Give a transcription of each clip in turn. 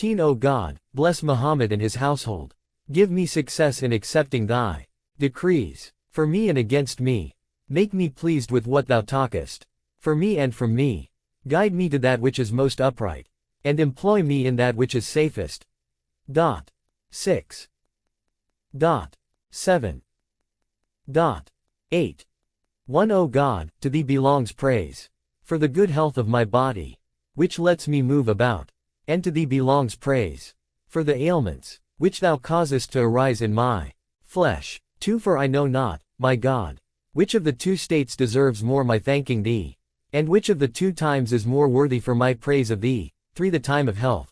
O God, bless Muhammad and his household. Give me success in accepting thy decrees. For me and against me. Make me pleased with what thou talkest. For me and from me. Guide me to that which is most upright. And employ me in that which is safest. 6. 7. 8. 1 O God, to thee belongs praise. For the good health of my body, which lets me move about. And to thee belongs praise. For the ailments, which thou causest to arise in my flesh. 2 For I know not, my God, which of the two states deserves more my thanking thee, and which of the two times is more worthy for my praise of thee. 3 The time of health,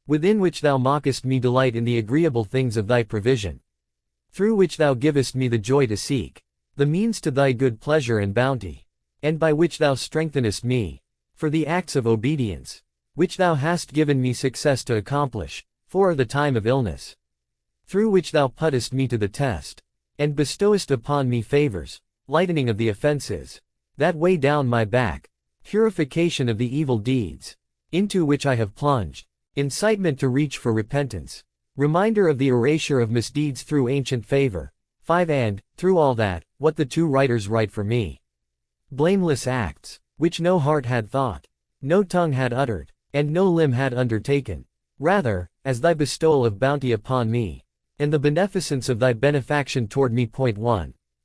within which thou mockest me delight in the agreeable things of thy provision, through which thou givest me the joy to seek, the means to thy good pleasure and bounty, and by which thou strengthenest me, for the acts of obedience, which thou hast given me success to accomplish. 4 The time of illness, through which thou puttest me to the test, and bestowest upon me favors, lightening of the offenses, that weigh down my back, purification of the evil deeds, into which I have plunged, incitement to reach for repentance, reminder of the erasure of misdeeds through ancient favor. 5 And, through all that, what the two writers write for me. Blameless acts, which no heart had thought, no tongue had uttered, and no limb had undertaken. Rather, as thy bestowal of bounty upon me, and the beneficence of thy benefaction toward me.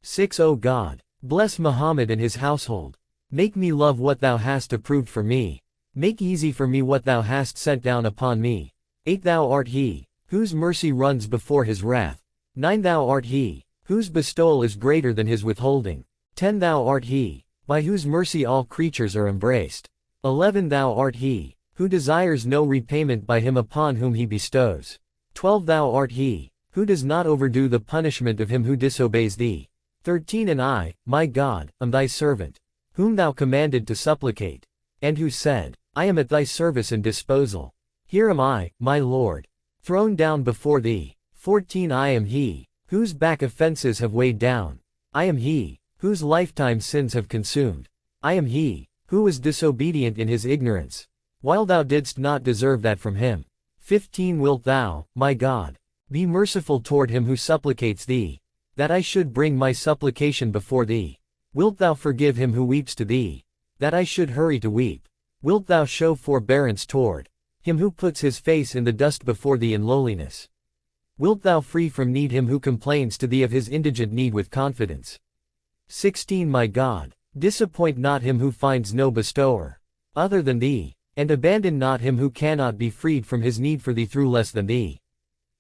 6 O God, bless Muhammad and his household. Make me love what thou hast approved for me. Make easy for me what thou hast sent down upon me. 8 Thou art he, whose mercy runs before his wrath. 9 Thou art he, whose bestowal is greater than his withholding. 10 Thou art he, by whose mercy all creatures are embraced. 11 Thou art he, who desires no repayment by him upon whom he bestows. 12 Thou art he, who does not overdo the punishment of him who disobeys thee. 13 And I, my God, am thy servant, whom thou commanded to supplicate, and who said, I am at thy service and disposal. Here am I, my Lord, thrown down before thee. 14 I am he, whose back offenses have weighed down. I am he, whose lifetime sins have consumed. I am he, who was disobedient in his ignorance, while thou didst not deserve that from him. 15 Wilt thou, my God, be merciful toward him who supplicates thee, that I should bring my supplication before thee? Wilt thou forgive him who weeps to thee, that I should hurry to weep? Wilt thou show forbearance toward him who puts his face in the dust before thee in lowliness? Wilt thou free from need him who complains to thee of his indigent need with confidence? 16 My God, disappoint not him who finds no bestower other than thee, and abandon not him who cannot be freed from his need for thee through less than thee.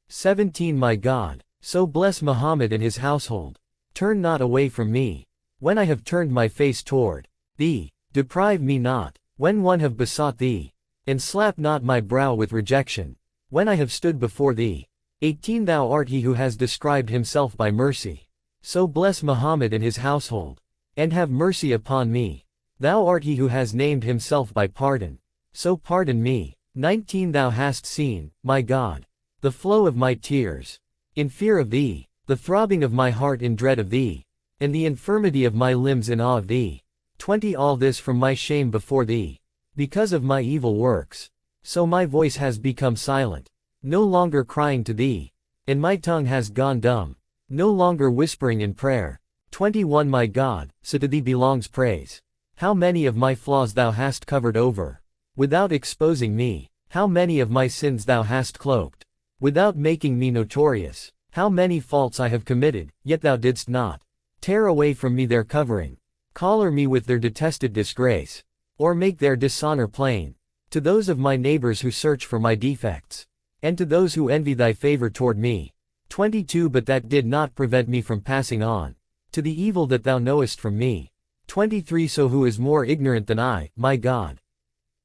17 My God, so bless Muhammad and his household. Turn not away from me, when I have turned my face toward thee. Deprive me not, when one have besought thee, and slap not my brow with rejection, when I have stood before thee. 18 Thou art he who has described himself by mercy. So bless Muhammad and his household, and have mercy upon me. Thou art he who has named himself by pardon. So pardon me. 19 Thou hast seen, my God, the flow of my tears, in fear of thee, the throbbing of my heart in dread of thee, and the infirmity of my limbs in awe of thee. 20 All this from my shame before thee, because of my evil works. So my voice has become silent, no longer crying to thee, and my tongue has gone dumb, no longer whispering in prayer. 21 My God, so to thee belongs praise. How many of my flaws thou hast covered over, without exposing me. How many of my sins thou hast cloaked, without making me notorious. How many faults I have committed, yet thou didst not tear away from me their covering, collar me with their detested disgrace, or make their dishonor plain, to those of my neighbors who search for my defects, and to those who envy thy favor toward me. 22 But that did not prevent me from passing on to the evil that thou knowest from me. 23 So who is more ignorant than I, my God,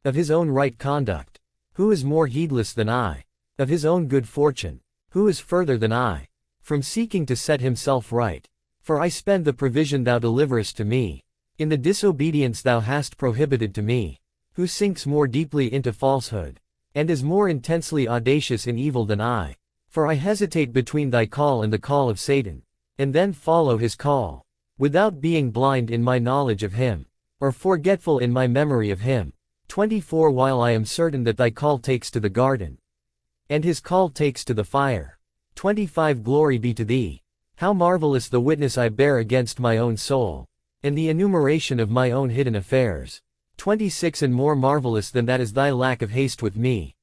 of his own right conduct? Who is more heedless than I of his own good fortune? Who is further than I from seeking to set himself right? For I spend the provision thou deliverest to me, in the disobedience thou hast prohibited to me. Who sinks more deeply into falsehood, and is more intensely audacious in evil than I? For I hesitate between thy call and the call of Satan, and then follow his call, without being blind in my knowledge of him, or forgetful in my memory of him. 24 While I am certain that thy call takes to the garden, and his call takes to the fire. 25 Glory be to thee. How marvelous the witness I bear against my own soul, and the enumeration of my own hidden affairs. 26 And more marvelous than that is thy lack of haste with me,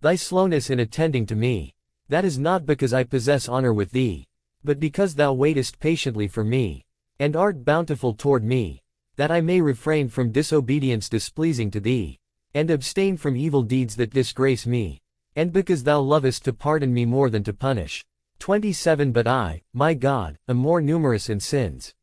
thy slowness in attending to me. That is not because I possess honor with thee, but because thou waitest patiently for me, and art bountiful toward me, that I may refrain from disobedience displeasing to thee, and abstain from evil deeds that disgrace me, and because thou lovest to pardon me more than to punish. 27 But I, my God, am more numerous in sins,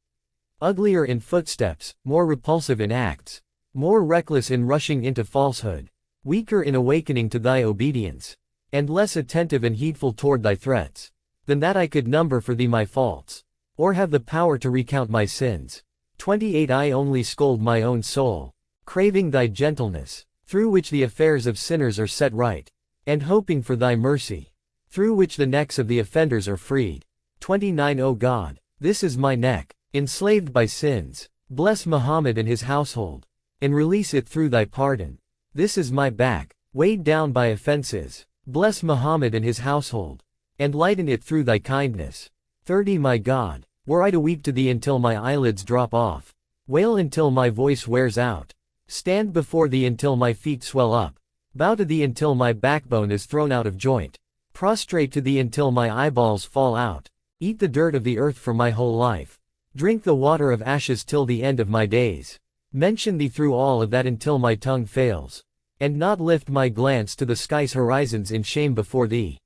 uglier in footsteps, more repulsive in acts, more reckless in rushing into falsehood, weaker in awakening to thy obedience, and less attentive and heedful toward thy threats, than that I could number for thee my faults, or have the power to recount my sins. 28 I only scold my own soul, craving thy gentleness, through which the affairs of sinners are set right, and hoping for thy mercy, through which the necks of the offenders are freed. 29 O God, this is my neck, enslaved by sins. Bless Muhammad and his household, and release it through thy pardon. This is my back, weighed down by offenses. Bless Muhammad and his household, and lighten it through thy kindness. 30 My God, were I to weep to thee until my eyelids drop off, wail until my voice wears out, stand before thee until my feet swell up, bow to thee until my backbone is thrown out of joint, prostrate to thee until my eyeballs fall out, eat the dirt of the earth for my whole life, drink the water of ashes till the end of my days, mention thee through all of that until my tongue fails, and not lift my glance to the sky's horizons in shame before thee.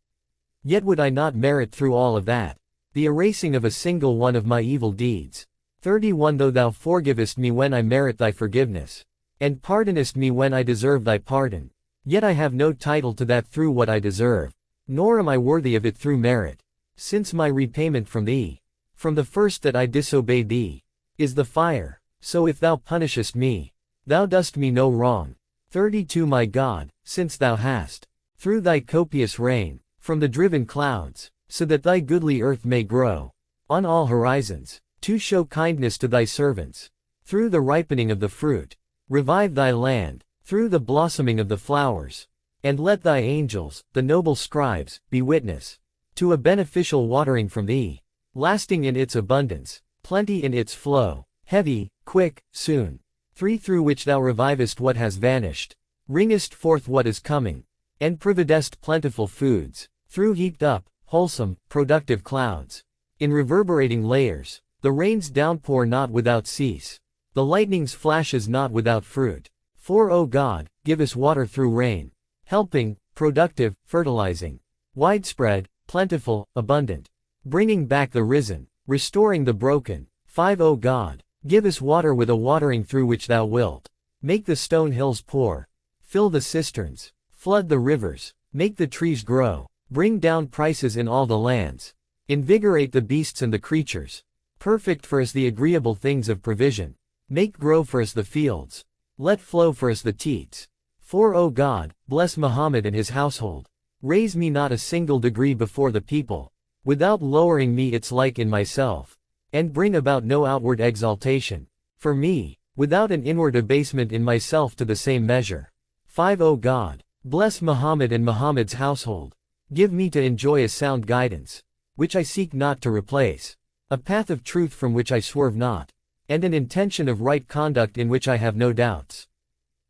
Yet would I not merit through all of that the erasing of a single one of my evil deeds. 31 Though thou forgivest me when I merit thy forgiveness, and pardonest me when I deserve thy pardon, yet I have no title to that through what I deserve, nor am I worthy of it through merit, since my repayment from thee, from the first that I disobeyed thee, is the fire. So if thou punishest me, thou dost me no wrong. 32 My God, since thou hast, through thy copious rain, from the driven clouds, so that thy goodly earth may grow, on all horizons, to show kindness to thy servants, through the ripening of the fruit, revive thy land, through the blossoming of the flowers, and let thy angels, the noble scribes, be witness to a beneficial watering from thee, lasting in its abundance, plenty in its flow, heavy, quick, soon. 3 Through which thou revivest what has vanished, bringest forth what is coming, and providest plentiful foods, through heaped up, wholesome, productive clouds, in reverberating layers, the rains downpour not without cease, the lightnings flashes not without fruit. 4 O God, give us water through rain, helping, productive, fertilizing, widespread, plentiful, abundant, bringing back the risen, restoring the broken. 5 O God, give us water with a watering through which thou wilt make the stone hills pour, fill the cisterns, flood the rivers, make the trees grow, bring down prices in all the lands, invigorate the beasts and the creatures, perfect for us the agreeable things of provision, make grow for us the fields, let flow for us the teats. 4 O God, bless Muhammad and his household, raise me not a single degree before the people, without lowering me its like in myself, and bring about no outward exaltation, for me, without an inward abasement in myself to the same measure. 5 O God, bless Muhammad and Muhammad's household, give me to enjoy a sound guidance, which I seek not to replace, a path of truth from which I swerve not, and an intention of right conduct in which I have no doubts.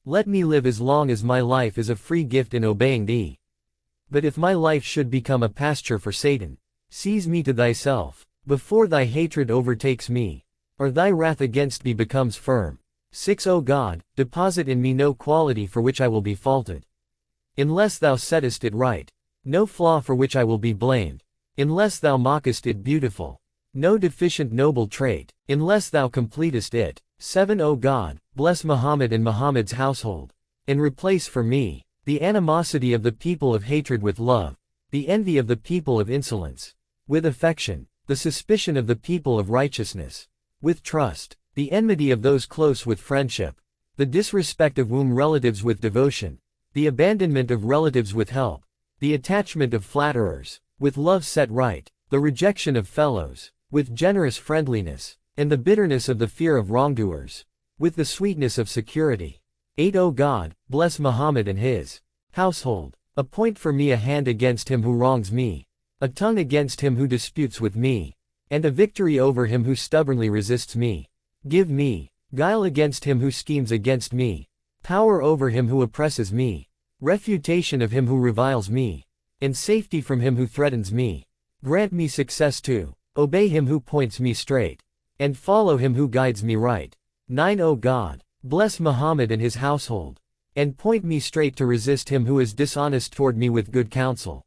Let me live as long as my life is a free gift in obeying thee. But if my life should become a pasture for Satan, seize me to thyself, before thy hatred overtakes me, or thy wrath against me becomes firm. 6 O God, deposit in me no quality for which I will be faulted, unless thou settest it right, no flaw for which I will be blamed, unless thou mockest it beautiful, no deficient noble trait, unless thou completest it. 7 O God, bless Muhammad and Muhammad's household, and replace for me the animosity of the people of hatred with love, the envy of the people of insolence with affection, the suspicion of the people of righteousness with trust, the enmity of those close with friendship, the disrespect of womb relatives with devotion, the abandonment of relatives with help, the attachment of flatterers with love set right, the rejection of fellows with generous friendliness, and the bitterness of the fear of wrongdoers with the sweetness of security. 8 O God, bless Muhammad and his household, Appoint for me a hand against him who wrongs me, a tongue against him who disputes with me, and a victory over him who stubbornly resists me. Give me guile against him who schemes against me, power over him who oppresses me, refutation of him who reviles me, and safety from him who threatens me. Grant me success to obey him who points me straight, and follow him who guides me right. 9. O God, bless Muhammad and his household, and point me straight to resist him who is dishonest toward me with good counsel.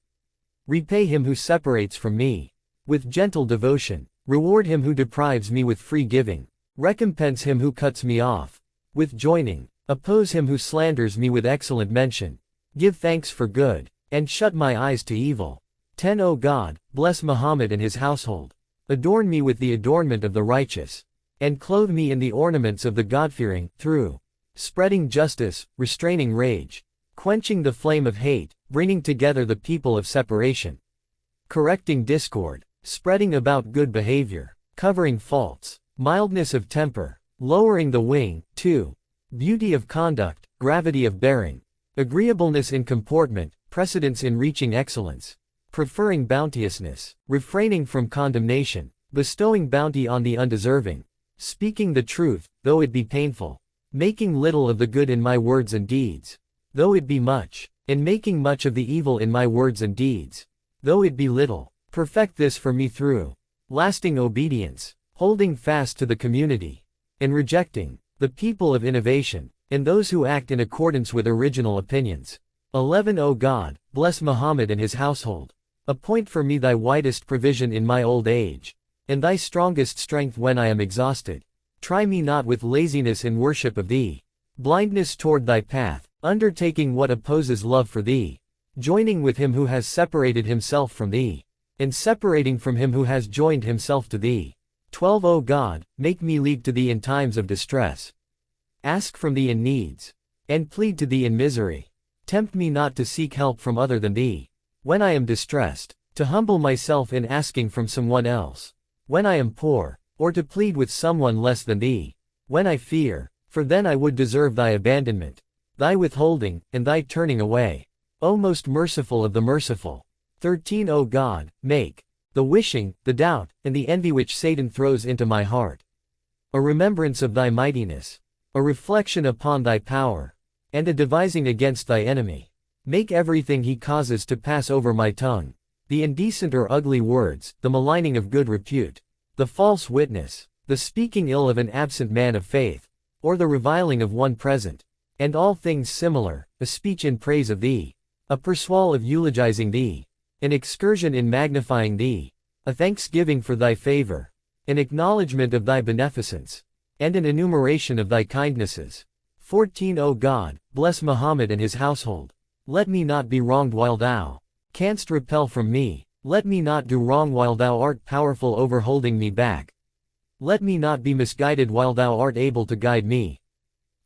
Repay him who separates from me with gentle devotion, reward him who deprives me with free giving, recompense him who cuts me off with joining, oppose him who slanders me with excellent mention, give thanks for good, and shut my eyes to evil. 10. O God, bless Muhammad and his household, adorn me with the adornment of the righteous, and clothe me in the ornaments of the God-fearing, through spreading justice, restraining rage, quenching the flame of hate, bringing together the people of separation, correcting discord, spreading about good behavior, covering faults, mildness of temper, lowering the wing. 2. Beauty of conduct, gravity of bearing, agreeableness in comportment, precedence in reaching excellence, preferring bounteousness, refraining from condemnation, bestowing bounty on the undeserving, speaking the truth, though it be painful, making little of the good in my words and deeds, though it be much, and making much of the evil in my words and deeds, though it be little. Perfect this for me through lasting obedience, holding fast to the community, and rejecting the people of innovation, and those who act in accordance with original opinions. 11. O God, bless Muhammad and his household. Appoint for me thy widest provision in my old age, and thy strongest strength when I am exhausted. Try me not with laziness in worship of thee, blindness toward thy path, undertaking what opposes love for thee, joining with him who has separated himself from thee, and separating from him who has joined himself to thee. 12. O God, make me lead to thee in times of distress, ask from thee in needs, and plead to thee in misery. Tempt me not to seek help from other than thee, when I am distressed, to humble myself in asking from someone else, when I am poor, or to plead with someone less than thee, when I fear, for then I would deserve thy abandonment, thy withholding, and thy turning away. O most merciful of the merciful. 13. O God, make the wishing, the doubt, and the envy which Satan throws into my heart a remembrance of thy mightiness, a reflection upon thy power, and a devising against thy enemy. Make everything he causes to pass over my tongue, the indecent or ugly words, the maligning of good repute, the false witness, the speaking ill of an absent man of faith, or the reviling of one present, and all things similar, a speech in praise of thee, a persual of eulogizing thee, an excursion in magnifying thee, a thanksgiving for thy favor, an acknowledgement of thy beneficence, and an enumeration of thy kindnesses. 14. O God, bless Muhammad and his household. Let me not be wronged while thou canst repel from me. Let me not do wrong while thou art powerful over holding me back. Let me not be misguided while thou art able to guide me.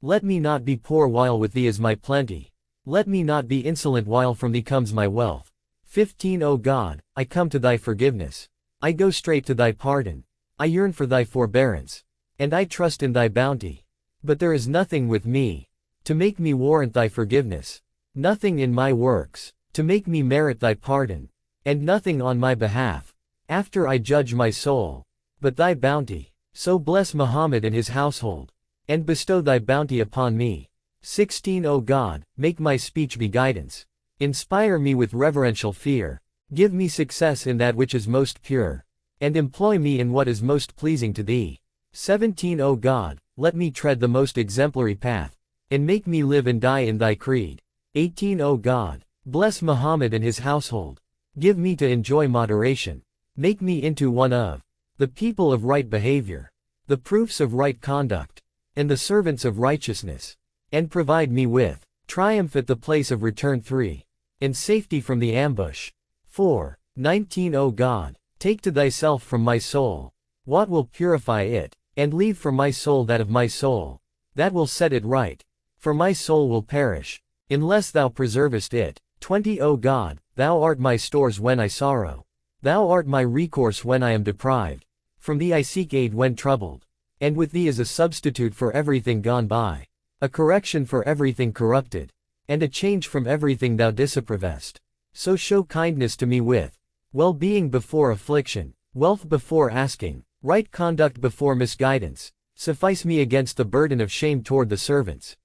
Let me not be poor while with thee is my plenty. Let me not be insolent while from thee comes my wealth. 15. O God, I come to thy forgiveness. I go straight to thy pardon. I yearn for thy forbearance, and I trust in thy bounty. But there is nothing with me to make me warrant thy forgiveness, nothing in my works to make me merit thy pardon, and nothing on my behalf, after I judge my soul, but thy bounty. So bless Muhammad and his household, and bestow thy bounty upon me. 16. O God, make my speech be guidance. Inspire me with reverential fear. Give me success in that which is most pure, and employ me in what is most pleasing to thee. 17. O God, let me tread the most exemplary path, and make me live and die in thy creed. 18. O God, bless Muhammad and his household. Give me to enjoy moderation. Make me into one of the people of right behavior, the proofs of right conduct, and the servants of righteousness, and provide me with triumph at the place of return. 3. And safety from the ambush. 4. 19. O God, take to thyself from my soul what will purify it, and leave from my soul that of my soul, that will set it right. For my soul will perish, unless thou preservest it. 20. O God, thou art my stores when I sorrow. Thou art my recourse when I am deprived. From thee I seek aid when troubled, and with thee is a substitute for everything gone by, a correction for everything corrupted, and a change from everything thou disapprovest. So show kindness to me with well-being before affliction, wealth before asking, right conduct before misguidance. Suffice me against the burden of shame toward the servants.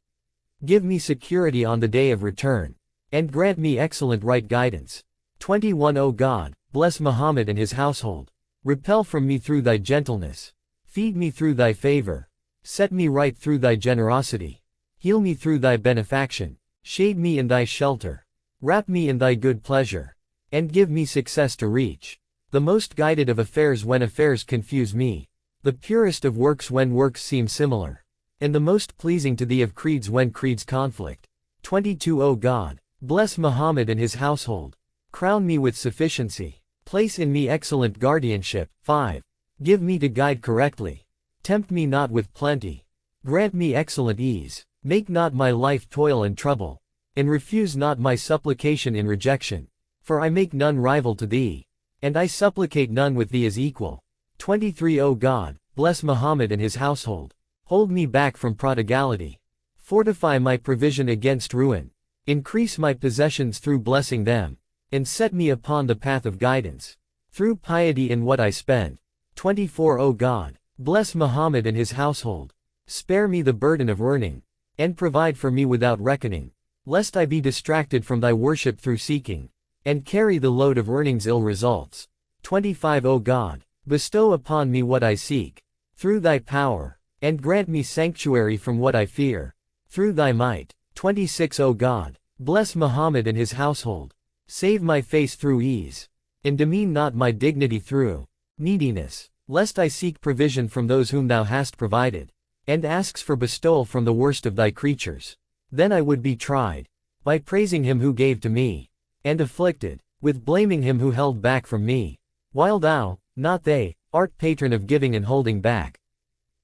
Give me security on the day of return, and grant me excellent right guidance. 21 O God, bless Muhammad and his household. Repel from me through thy gentleness. Feed me through thy favor. Set me right through thy generosity. Heal me through thy benefaction. Shade me in thy shelter. Wrap me in thy good pleasure. And give me success to reach the most guided of affairs when affairs confuse me, the purest of works when works seem similar, and the most pleasing to thee of creeds when creeds conflict. 22 O God, bless Muhammad and his household. Crown me with sufficiency. Place in me excellent guardianship. 5. Give me to guide correctly. Tempt me not with plenty. Grant me excellent ease. Make not my life toil and trouble, and refuse not my supplication in rejection. For I make none rival to thee, and I supplicate none with thee as equal. 23 O God, bless Muhammad and his household. Hold me back from prodigality. Fortify my provision against ruin. Increase my possessions through blessing them, and set me upon the path of guidance, through piety in what I spend. 24 O God, bless Muhammad and his household. Spare me the burden of earning, and provide for me without reckoning, lest I be distracted from thy worship through seeking, and carry the load of earning's ill results. 25 O God, bestow upon me what I seek, through thy power, and grant me sanctuary from what I fear, through thy might. 26 O God, bless Muhammad and his household. Save my face through ease, and demean not my dignity through neediness, lest I seek provision from those whom thou hast provided, and asks for bestowal from the worst of thy creatures. Then I would be tried by praising him who gave to me, and afflicted with blaming him who held back from me, while thou, not they, art patron of giving and holding back.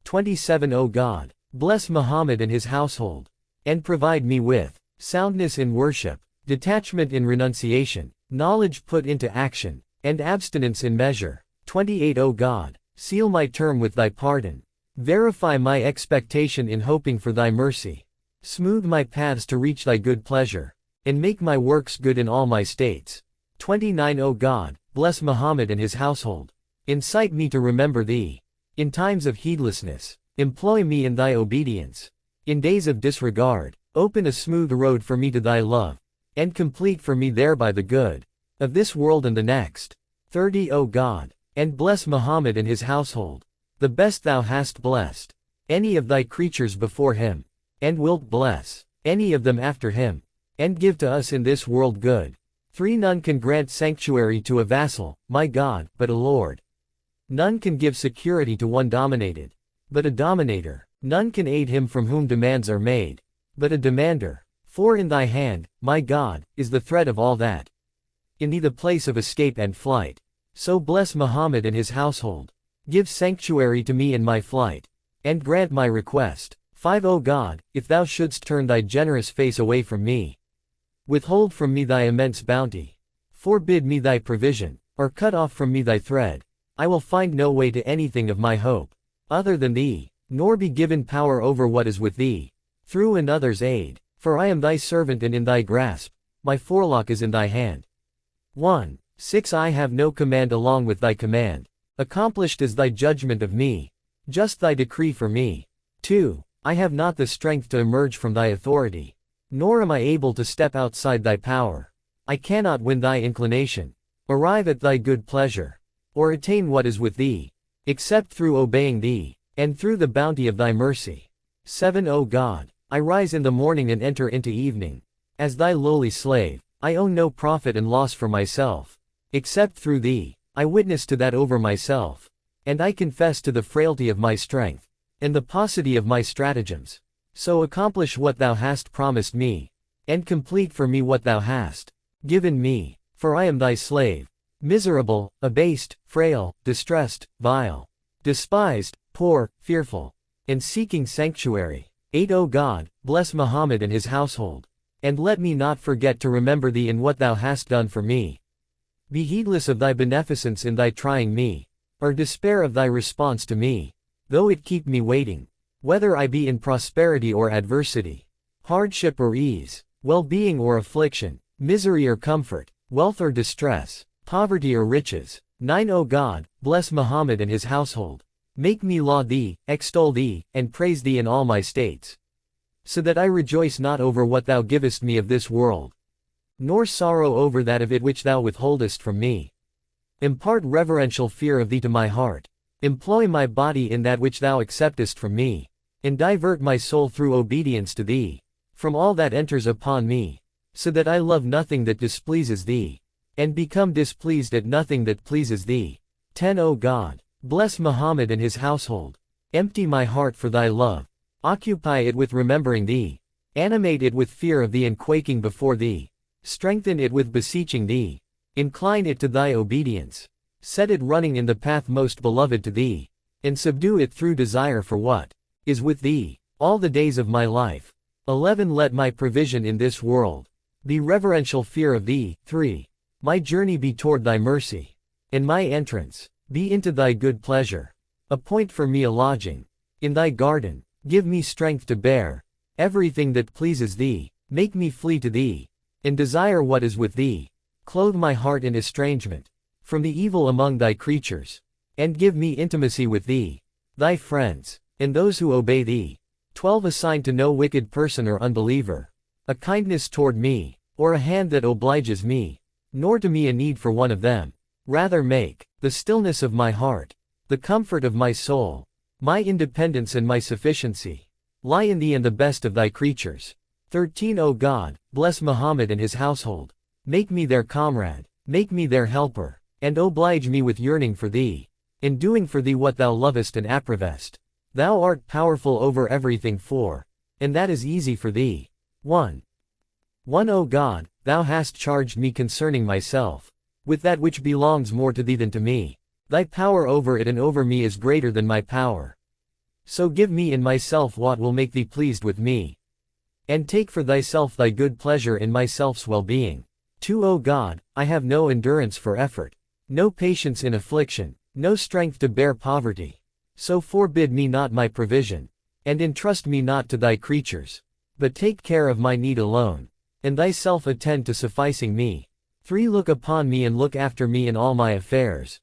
27 O God, bless Muhammad and his household, and provide me with soundness in worship, detachment in renunciation, knowledge put into action, and abstinence in measure. 28 O God, seal my term with thy pardon. Verify my expectation in hoping for thy mercy. Smooth my paths to reach thy good pleasure, and make my works good in all my states. 29 O God, bless Muhammad and his household. Incite me to remember thee. In times of heedlessness, employ me in thy obedience. In days of disregard, open a smooth road for me to thy love, and complete for me thereby the good of this world and the next. 30 O God, and bless Muhammad and his household. The best thou hast blessed any of thy creatures before him, and wilt bless any of them after him, and give to us in this world good. 3 None can grant sanctuary to a vassal, my God, but a lord. None can give security to one dominated, but a dominator. None can aid him from whom demands are made, but a demander. For in thy hand, my God, is the thread of all that. In thee the place of escape and flight. So bless Muhammad and his household. Give sanctuary to me in my flight, and grant my request. 5 O God, if thou shouldst turn thy generous face away from me, withhold from me thy immense bounty, forbid me thy provision, or cut off from me thy thread, I will find no way to anything of my hope other than thee, nor be given power over what is with thee, through another's aid. For I am thy servant and in thy grasp, my forelock is in thy hand. 1. 6 I have no command along with thy command. Accomplished is thy judgment of me, just thy decree for me. 2. I have not the strength to emerge from thy authority, nor am I able to step outside thy power. I cannot win thy inclination, arrive at thy good pleasure, or attain what is with thee, except through obeying thee, and through the bounty of thy mercy. 7 O God, I rise in the morning and enter into evening. As thy lowly slave, I own no profit and loss for myself, except through thee. I witness to that over myself, and I confess to the frailty of my strength, and the paucity of my stratagems. So accomplish what thou hast promised me, and complete for me what thou hast given me, for I am thy slave, miserable, abased, frail, distressed, vile, despised, poor, fearful, and seeking sanctuary. 8 O God, bless Muhammad and his household, and let me not forget to remember thee in what thou hast done for me. Be heedless of thy beneficence in thy trying me, or despair of thy response to me, though it keep me waiting, whether I be in prosperity or adversity, hardship or ease. well-being or affliction, misery or comfort, wealth or distress, poverty or riches. 9 O God, bless Muhammad and his household. Make me laud thee, extol thee, and praise thee in all my states. So that I rejoice not over what thou givest me of this world, nor sorrow over that of it which thou withholdest from me. Impart reverential fear of thee to my heart. Employ my body in that which thou acceptest from me, and divert my soul through obedience to thee, from all that enters upon me, so that I love nothing that displeases thee, and become displeased at nothing that pleases thee. 10 O God, bless Muhammad and his household. Empty my heart for thy love. Occupy it with remembering thee. Animate it with fear of thee and quaking before thee. Strengthen it with beseeching thee. Incline it to thy obedience. Set it running in the path most beloved to thee, and subdue it through desire for what is with thee, all the days of my life. 11 Let my provision in this world be reverential fear of thee. 3 My journey be toward thy mercy, and my entrance be into thy good pleasure. Appoint for me a lodging in thy garden. Give me strength to bear everything that pleases thee. Make me flee to thee, and desire what is with thee. Clothe my heart in estrangement from the evil among thy creatures, and give me intimacy with thee, thy friends, and those who obey thee. 12 Assign to no wicked person or unbeliever a kindness toward me, or a hand that obliges me, nor to me a need for one of them. Rather make the stillness of my heart, the comfort of my soul, my independence and my sufficiency, lie in thee and the best of thy creatures. 13 O God, bless Muhammad and his household. Make me their comrade, make me their helper, and oblige me with yearning for thee, in doing for thee what thou lovest and approvest. Thou art powerful over everything and that is easy for thee. 1 O God, thou hast charged me concerning myself, with that which belongs more to thee than to me. Thy power over it and over me is greater than my power. So give me in myself what will make thee pleased with me, and take for thyself thy good pleasure in myself's well-being. 2 O God, I have no endurance for effort, no patience in affliction, no strength to bear poverty. So forbid me not my provision, and entrust me not to thy creatures, but take care of my need alone, and thyself attend to sufficing me. 3 Look upon me and look after me in all my affairs.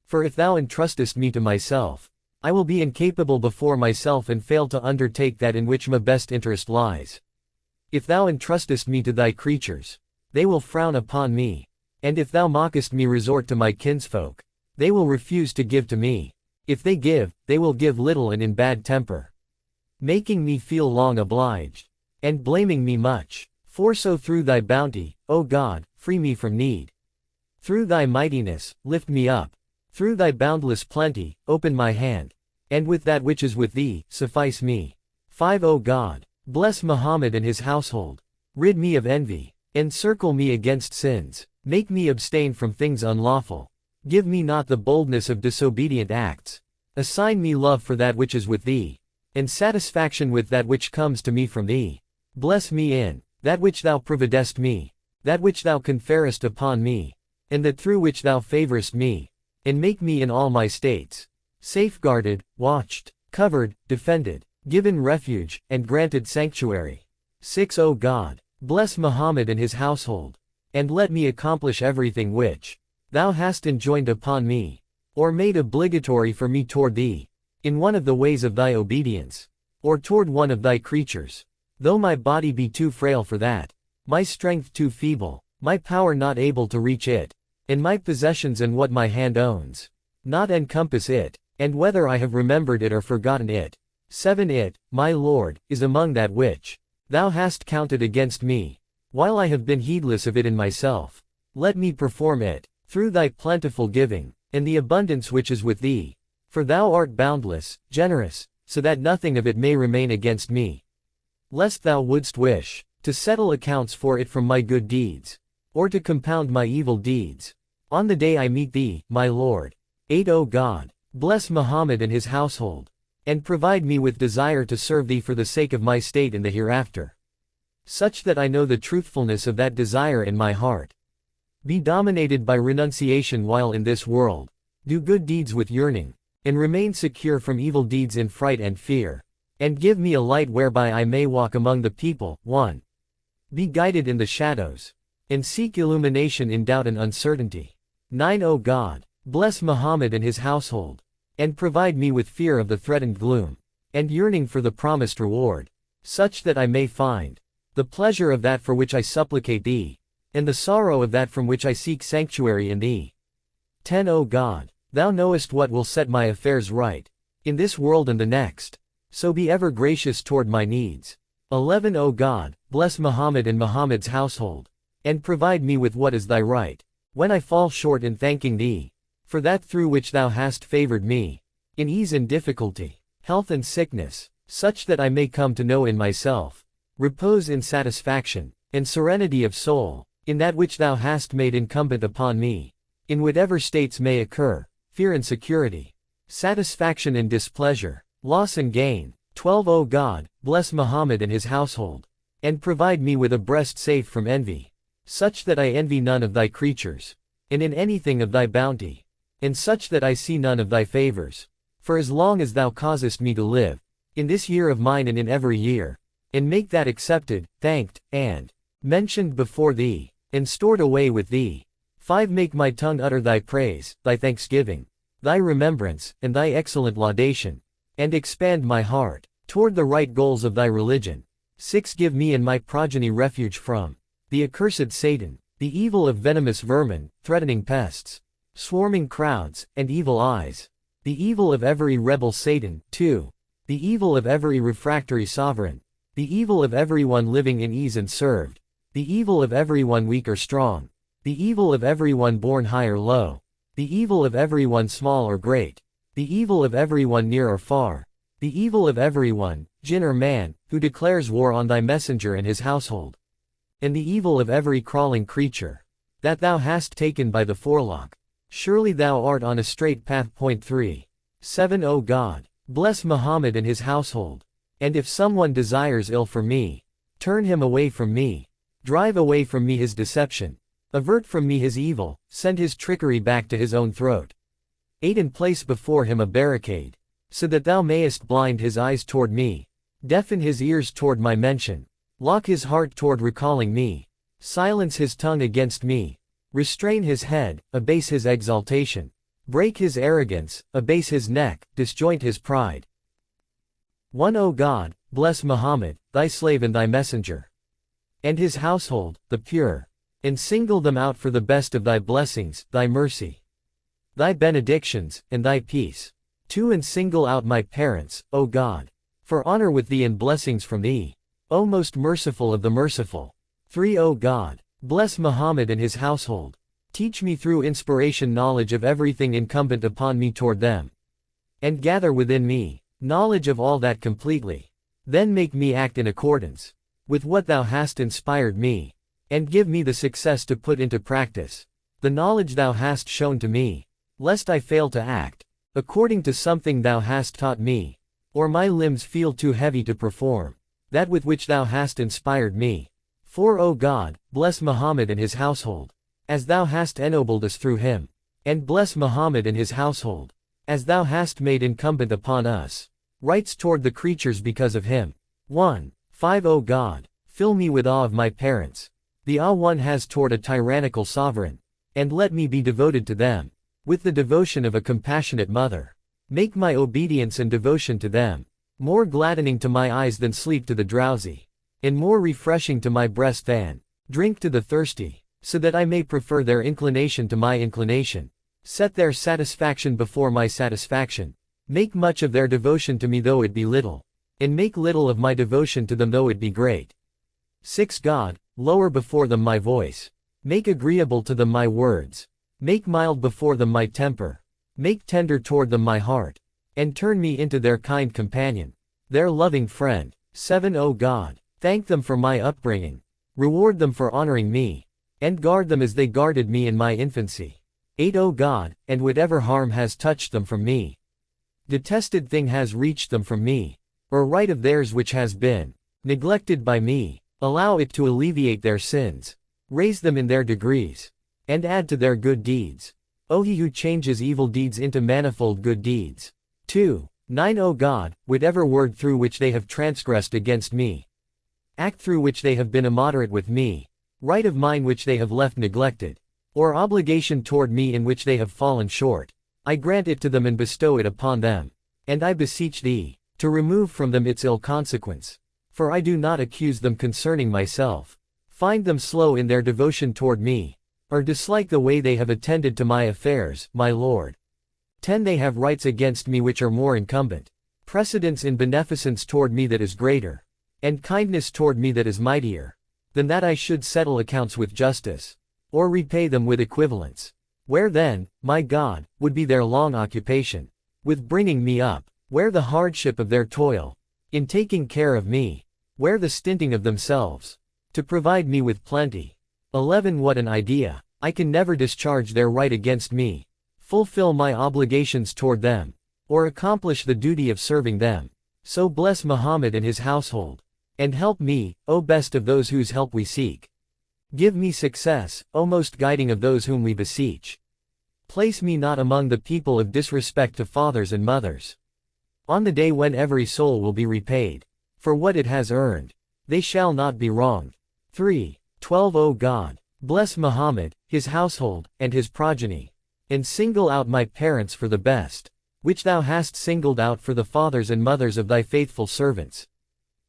For if thou entrustest me to myself, I will be incapable before myself and fail to undertake that in which my best interest lies. If thou entrustest me to thy creatures, they will frown upon me, and if thou mockest me resort to my kinsfolk, they will refuse to give to me. If they give, they will give little and in bad temper, making me feel long obliged, and blaming me much. 4 So through thy bounty, O God, free me from need. Through thy mightiness, lift me up. Through thy boundless plenty, open my hand, and with that which is with thee, suffice me. 5 O God, bless Muhammad and his household. Rid me of envy, encircle me against sins, make me abstain from things unlawful. Give me not the boldness of disobedient acts. Assign me love for that which is with thee, and satisfaction with that which comes to me from thee. Bless me in that which thou providest me, that which thou conferrest upon me, and that through which thou favorest me, and make me in all my states safeguarded, watched, covered, defended, given refuge, and granted sanctuary. 6 O God, bless Muhammad and his household, and let me accomplish everything which thou hast enjoined upon me, or made obligatory for me toward thee, in one of the ways of thy obedience, or toward one of thy creatures. Though my body be too frail for that, my strength too feeble, my power not able to reach it, and my possessions and what my hand owns not encompass it, and whether I have remembered it or forgotten it. 7 It, my Lord, is among that which thou hast counted against me, while I have been heedless of it in myself. Let me perform it, through thy plentiful giving, and the abundance which is with thee. For thou art boundless, generous, so that nothing of it may remain against me. Lest thou wouldst wish to settle accounts for it from my good deeds, or to compound my evil deeds, on the day I meet thee, my Lord. 8 O God, bless Muhammad and his household, and provide me with desire to serve thee for the sake of my state in the hereafter, such that I know the truthfulness of that desire in my heart. Be dominated by renunciation while in this world, do good deeds with yearning, and remain secure from evil deeds in fright and fear, and give me a light whereby I may walk among the people. 1 Be guided in the shadows. And seek illumination in doubt and uncertainty. 9. O God, bless Muhammad and his household. And provide me with fear of the threatened gloom. And yearning for the promised reward. Such that I may find the pleasure of that for which I supplicate thee. And the sorrow of that from which I seek sanctuary in thee. 10. O God, thou knowest what will set my affairs right. In this world and the next. So be ever gracious toward my needs. 11. O God, bless Muhammad and Muhammad's household. And provide me with what is thy right. When I fall short in thanking thee. For that through which thou hast favored me. In ease and difficulty, health and sickness. Such that I may come to know in myself. Repose in satisfaction. And serenity of soul. In that which thou hast made incumbent upon me. In whatever states may occur. Fear and security. Satisfaction and displeasure. Loss and gain. 12. O God, bless Muhammad and his household. And provide me with a breast safe from envy. Such that I envy none of thy creatures. And in anything of thy bounty. And such that I see none of thy favors. For as long as thou causest me to live. In this year of mine and in every year. And make that accepted, thanked, and mentioned before thee. And stored away with thee. 5. Make my tongue utter thy praise, thy thanksgiving. Thy remembrance, and thy excellent laudation. And expand my heart toward the right goals of thy religion. 6. Give me and my progeny refuge from the accursed Satan, the evil of venomous vermin, threatening pests, swarming crowds, and evil eyes. The evil of every rebel Satan. 2. The evil of every refractory sovereign. The evil of everyone living in ease and served. The evil of everyone weak or strong. The evil of everyone born high or low. The evil of everyone small or great. The evil of everyone near or far. The evil of everyone, jinn or man, who declares war on thy messenger and his household. And the evil of every crawling creature that thou hast taken by the forelock. Surely thou art on a straight path. 3. 7. O God, bless Muhammad and his household. And if someone desires ill for me, turn him away from me. Drive away from me his deception. Avert from me his evil, send his trickery back to his own throat. 8. And place before him a barricade, so that thou mayest blind his eyes toward me, deafen his ears toward my mention, lock his heart toward recalling me, silence his tongue against me, restrain his head, abase his exaltation, break his arrogance, abase his neck, disjoint his pride. 1. O God, bless Muhammad, thy slave and thy messenger, and his household, the pure, and single them out for the best of thy blessings, thy mercy, thy benedictions, and thy peace. 2. And single out my parents, O God, for honor with thee and blessings from thee, O most merciful of the merciful. 3. O God, bless Muhammad and his household. Teach me through inspiration knowledge of everything incumbent upon me toward them. And gather within me knowledge of all that completely. Then make me act in accordance with what thou hast inspired me. And give me the success to put into practice the knowledge thou hast shown to me, lest I fail to act according to something thou hast taught me, or my limbs feel too heavy to perform that with which thou hast inspired me. 4. O God, bless Muhammad and his household, as thou hast ennobled us through him, and bless Muhammad and his household, as thou hast made incumbent upon us rights toward the creatures because of him. 1. 5. O God, fill me with awe of my parents, the awe one has toward a tyrannical sovereign, and let me be devoted to them with the devotion of a compassionate mother. Make my obedience and devotion to them more gladdening to my eyes than sleep to the drowsy, and more refreshing to my breast than drink to the thirsty, so that I may prefer their inclination to my inclination, set their satisfaction before my satisfaction, make much of their devotion to me though it be little, and make little of my devotion to them though it be great. 6. God, lower before them my voice, make agreeable to them my words, make mild before them my temper, make tender toward them my heart, and turn me into their kind companion, their loving friend. 7. O God, thank them for my upbringing, reward them for honoring me, and guard them as they guarded me in my infancy. 8. O God, and whatever harm has touched them from me, detested thing has reached them from me, or right of theirs which has been neglected by me, allow it to alleviate their sins, raise them in their degrees, and add to their good deeds. O he who changes evil deeds into manifold good deeds. 2. 9. O God, whatever word through which they have transgressed against me, act through which they have been immoderate with me, right of mine which they have left neglected, or obligation toward me in which they have fallen short, I grant it to them and bestow it upon them. And I beseech thee, to remove from them its ill consequence. For I do not accuse them concerning myself. Find them slow in their devotion toward me, or dislike the way they have attended to my affairs, my Lord. 10 They have rights against me which are more incumbent, precedence in beneficence toward me that is greater, and kindness toward me that is mightier, than that I should settle accounts with justice, or repay them with equivalence. Where then, my God, would be their long occupation, with bringing me up, where the hardship of their toil, in taking care of me, where the stinting of themselves, to provide me with plenty. 11 What an idea! I can never discharge their right against me, fulfill my obligations toward them, or accomplish the duty of serving them. So bless Muhammad and his household, and help me, O best of those whose help we seek. Give me success, O most guiding of those whom we beseech. Place me not among the people of disrespect to fathers and mothers. On the day when every soul will be repaid for what it has earned, they shall not be wronged. 12 O God, bless Muhammad, his household, and his progeny, and single out my parents for the best, which thou hast singled out for the fathers and mothers of thy faithful servants.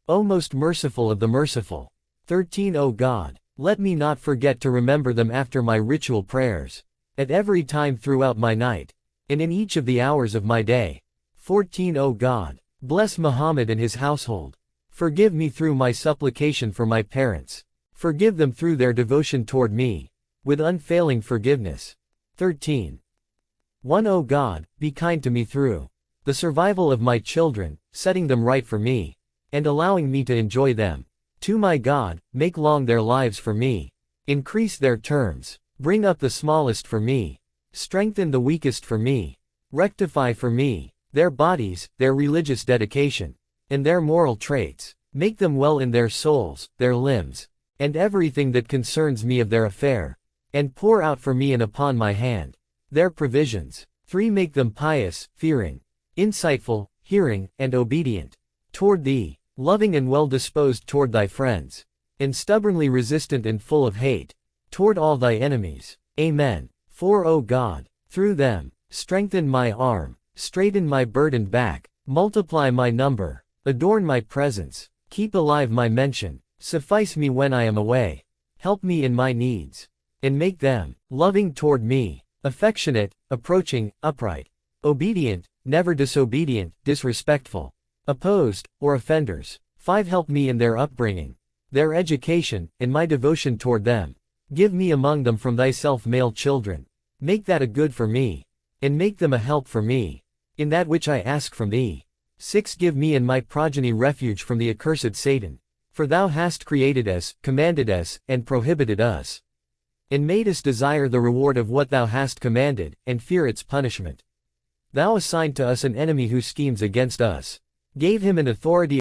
O most merciful of the merciful. 13 O God, let me not forget to remember them after my ritual prayers, at every time throughout my night, and in each of the hours of my day. 14 O God, bless Muhammad and his household. Forgive me through my supplication for my parents. Forgive them through their devotion toward me, with unfailing forgiveness. 13. 1 O God, be kind to me through the survival of my children, setting them right for me, and allowing me to enjoy them. 2 My God, make long their lives for me. Increase their terms. Bring up the smallest for me. Strengthen the weakest for me. Rectify for me their bodies, their religious dedication, and their moral traits. Make them well in their souls, their limbs, and everything that concerns me of their affair, and pour out for me and upon my hand their provisions. 3 Make them pious, fearing, insightful, hearing, and obedient toward thee, loving and well disposed toward thy friends, and stubbornly resistant and full of hate toward all thy enemies. Amen. 4 O God, through them, strengthen my arm, straighten my burdened back, multiply my number, adorn my presence, keep alive my mention, suffice me when I am away, help me in my needs, and make them loving toward me, affectionate, approaching, upright, obedient, never disobedient, disrespectful, opposed, or offenders. 5 Help me in their upbringing, their education, and my devotion toward them. Give me among them from thyself male children. Make that a good for me, and make them a help for me, in that which I ask from thee. 6 Give me and my progeny refuge from the accursed Satan, for thou hast created us, commanded us, and prohibited us, and made us desire the reward of what thou hast commanded, and fear its punishment. Thou assigned to us an enemy who schemes against us, gave him an authority